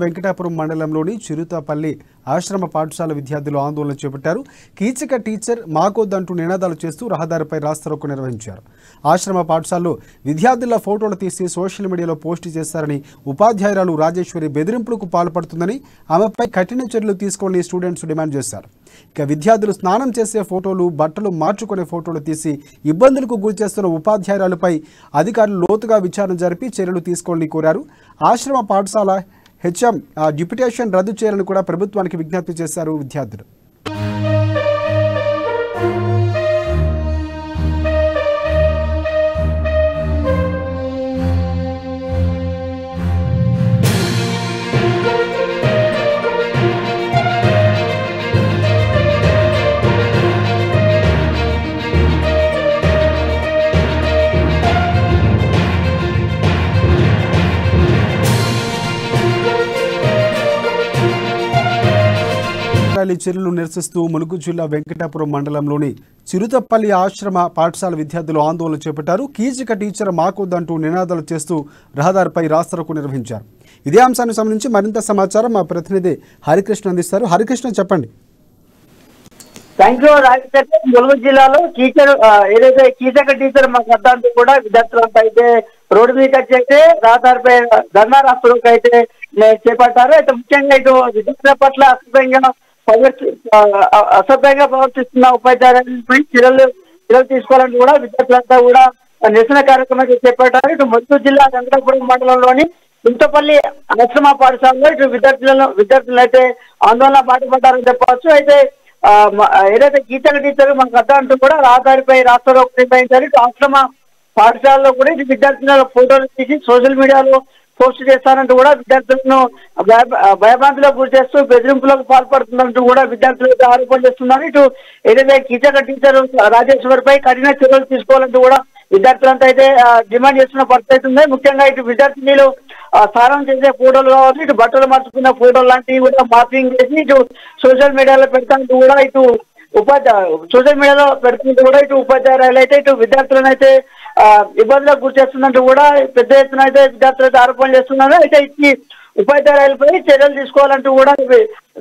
వెంకటాపురం మండలంలోని చిరుతపల్లి ఆశ్రమ పాఠశాల విద్యార్థులు ఆందోళన చేపట్టారు. కీచక టీచర్ మాకొద్దంటూ నినాదాలు చేస్తూ రహదారిపై రాస్తారోకో నిర్వహించారు. ఆశ్రమ పాఠశాలలో విద్యార్థుల ఫోటోలు తీసి సోషల్ మీడియాలో పోస్ట్ చేశారని, ఉపాధ్యాయురాలు రాజేశ్వరి బెదిరింపులకు పాల్పడుతుందని, ఆమెపై కఠిన చర్యలు తీసుకోవాలని స్టూడెంట్స్ డిమాండ్ చేశారు. ఇక విద్యార్థులు స్నానం చేసే ఫోటోలు, బట్టలు మార్చుకునే ఫోటోలు తీసి ఇబ్బందులకు గురి చేస్తున్న ఉపాధ్యాయురాలపై అధికారులు లోతుగా విచారణ జరిపి చర్యలు తీసుకోవాలని కోరారు. ఆశ్రమ పాఠశాల హెచ్ఎం డిప్యుటేషన్ రద్దు చేయాలని కూడా ప్రభుత్వానికి విజ్ఞప్తి చేశారు విద్యార్థులు. చర్యలు నిరసిస్తూ ములుగు జిల్లా వెంకటాపురం మండలంలోని చిరుతపల్లి ఆశ్రమ పాఠశాల విద్యార్థులు ఆందోళన చేపట్టారు. కీచక టీచర్ మాకొద్దంటూ నినాదాలు చేస్తూ రహదారిపై రాస్తారోకో నిర్వహించారు. ఇదే అంశానికి సంబంధించి మరింత సమాచారం మా ప్రతినిధి హరికృష్ణ అందిస్తారు. హరికృష్ణ, చెప్పండి. Thank you Rajasekhar. ములుగు జిల్లాలో టీచర్ ఏదైతే కీచక టీచర్ మాకొద్దంటూ కూడా విద్యార్థులంతా అయితే రోడ్డు మీదకి వచ్చి అయితే రహదారిపై ధర్నా రాస్తారోకో అయితే చేపట్టారు. అయితే ముఖ్యంగా ఇటు విద్యార్థుల పట్ల అసభ్యంగా ప్రవర్తిస్తున్న ఉపాధ్యాయులపై చర్యలు తీసుకోవాలని కూడా విద్యార్థులంతా కూడా నిరసన కార్యక్రమం చేపట్టారు. ఇటు ములుగు జిల్లా వెంకటాపురం మండలంలోని చింతపల్లి ఆశ్రమ పాఠశాలలో ఇటు విద్యార్థులు అయితే ఆందోళన పాటుపడ్డారని చెప్పవచ్చు. అయితే ఏదైతే కీచక టీచర్ మనకు అర్థం అంటూ కూడా రహదారిపై రాస్తారోకో నిర్వహించారు. ఇటు ఆశ్రమ పాఠశాలలో కూడా ఇటు విద్యార్థుల ఫోటోలు తీసి సోషల్ మీడియాలో పోస్ట్ చేస్తారంటూ కూడా విద్యార్థులను భయభ్రాంతులకు గురి చేస్తూ బెదిరింపులకు పాల్పడుతున్నట్టు కూడా విద్యార్థులు ఆరోపణ చేస్తున్నారు. ఇటు ఏదైతే కీచక టీచర్ రాజేశ్వరిపై కఠిన చర్యలు తీసుకోవాలంటూ కూడా విద్యార్థులంతా అయితే డిమాండ్ చేస్తున్న పరిస్థితి ఉంది. ముఖ్యంగా ఇటు విద్యార్థినిలు స్నానం చేసే ఫోటోలు కావచ్చు, ఇటు బట్టలు మార్చుకున్న ఫోటోలు లాంటివి కూడా మార్పింగ్ చేసి ఇటు సోషల్ మీడియాలో పెడతాంటూ కూడా ఇటు సోషల్ మీడియాలో పెడుతుంటూ కూడా ఇటు ఉపాధ్యాయులు అయితే ఇటు విద్యార్థులను అయితే ఇబ్బందులకు గురి చేస్తున్నట్టు కూడా పెద్ద ఎత్తున అయితే విద్యార్థులు అయితే ఆరోపణలు చేస్తున్నారు. అయితే ఈ ఉపాధ్యాయులపై చర్యలు తీసుకోవాలంటూ కూడా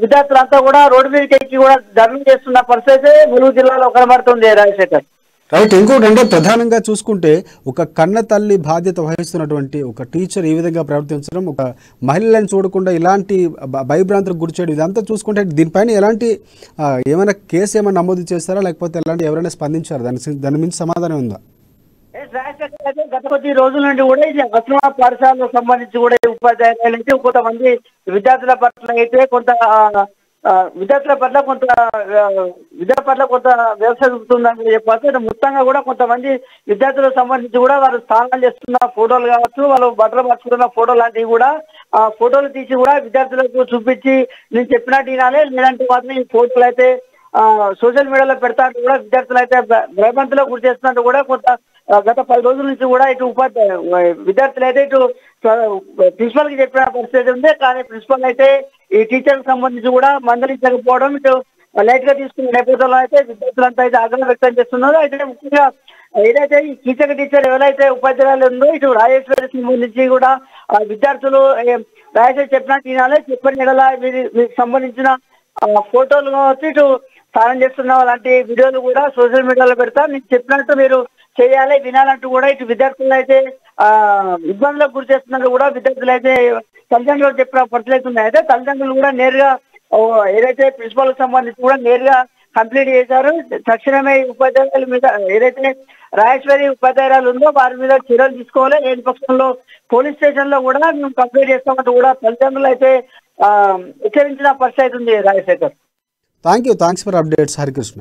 విద్యార్థులంతా కూడా రోడ్డు మీదకి ఎక్కి కూడా ధర్నా చేస్తున్న పరిస్థితి ములుగు జిల్లాలో కనబడుతుంది రాజశేఖర్. రైట్. ఇంకోటి అంటే ప్రధానంగా చూసుకుంటే ఒక కన్న తల్లి బాధ్యత వహిస్తున్నటువంటి ఒక టీచర్ ఈ విధంగా ప్రవర్తించడం, ఒక మహిళలను చూడకుండా ఇలాంటి భయభ్రాంతులకు గురి చేయడం, ఇదంతా చూసుకుంటే దీనిపైన ఎలాంటి ఏమైనా కేసు ఏమైనా నమోదు చేస్తారా, లేకపోతే ఎలాంటి ఎవరైనా స్పందించారు? దాని మించి సమాధానం ఉందా? గత కొద్ది రోజుల నుండి కూడా ఇది ఆశ్రమ పాఠశాలకు సంబంధించి కూడా ఉపాధ్యాయులు అయితే కొంతమంది విద్యార్థుల పట్ల అయితే విద్యార్థుల పట్ల కొంత వ్యవస్థ చూపుతుందని చెప్పాలి. మొత్తంగా కూడా కొంతమంది విద్యార్థులకు సంబంధించి కూడా వారు స్నానాలు చేస్తున్న ఫోటోలు కావచ్చు, వాళ్ళు బట్టలు పట్టుకున్న ఫోటోలు లాంటివి కూడా ఫోటోలు తీసి కూడా విద్యార్థులకు చూపించి నేను చెప్పినట్టు వినాలి, లేదంటే వాటిని ఈ ఫోటోలు అయితే సోషల్ మీడియాలో పెడతా కూడా విద్యార్థులు అయితే భయభ్రాంతులకు గురి చేస్తున్నట్టు కూడా గత 10 రోజుల నుంచి కూడా ఇటు విద్యార్థులు అయితే ఇటు ప్రిన్సిపల్ కి చెప్పిన పరిస్థితి ఉంది. కానీ ప్రిన్సిపల్ అయితే ఈ టీచర్ కి సంబంధించి కూడా మందలించకపోవడం, ఇటు లైట్ గా తీసుకున్న నేపథ్యంలో అయితే విద్యార్థులంతా అయితే ఆగ్రహం వ్యక్తం చేస్తున్నారు. అయితే ముఖ్యంగా ఏదైతే ఈ కీచక టీచర్ ఎవరైతే ఉపాధ్యాయులు ఉందో ఇటు రాజేశ్వరికి సంబంధించి కూడా విద్యార్థులు రాజేశ్వరి చెప్పినట్టు వినాలి, చెప్పిన ఎడల మీకు సంబంధించిన ఫోటోలు కావచ్చు, ఇటు స్నానం చేస్తున్న అలాంటి వీడియోలు కూడా సోషల్ మీడియాలో పెడతా, మీకు చెప్పినట్టు మీరు చేయాలి, వినాలంటూ కూడా ఇటు విద్యార్థులు అయితే ఇబ్బందులకు గురి చేస్తున్నట్టు కూడా విద్యార్థులు అయితే తల్లిదండ్రులు చెప్పిన పరిస్థితులు ఉన్నాయి. అయితే తల్లిదండ్రులు కూడా నేరుగా ఏదైతే ప్రిన్సిపల్ కి సంబంధించి కూడా నేరుగా కంప్లీట్ చేశారు. తక్షణమే ఉపాధ్యాయుల మీద ఏదైతే రాజేశ్వరి ఉపాధ్యాయురాలు ఉందో వారి మీద చర్యలు తీసుకోవాలి, లేని పక్షంలో పోలీస్ స్టేషన్ లో కూడా మేము కంప్లీట్ చేస్తామంటూ కూడా తల్లిదండ్రులు అయితే హెచ్చరించిన పరిస్థితి ఉంది Rajasekhar. Thanks for updates Harikrishna.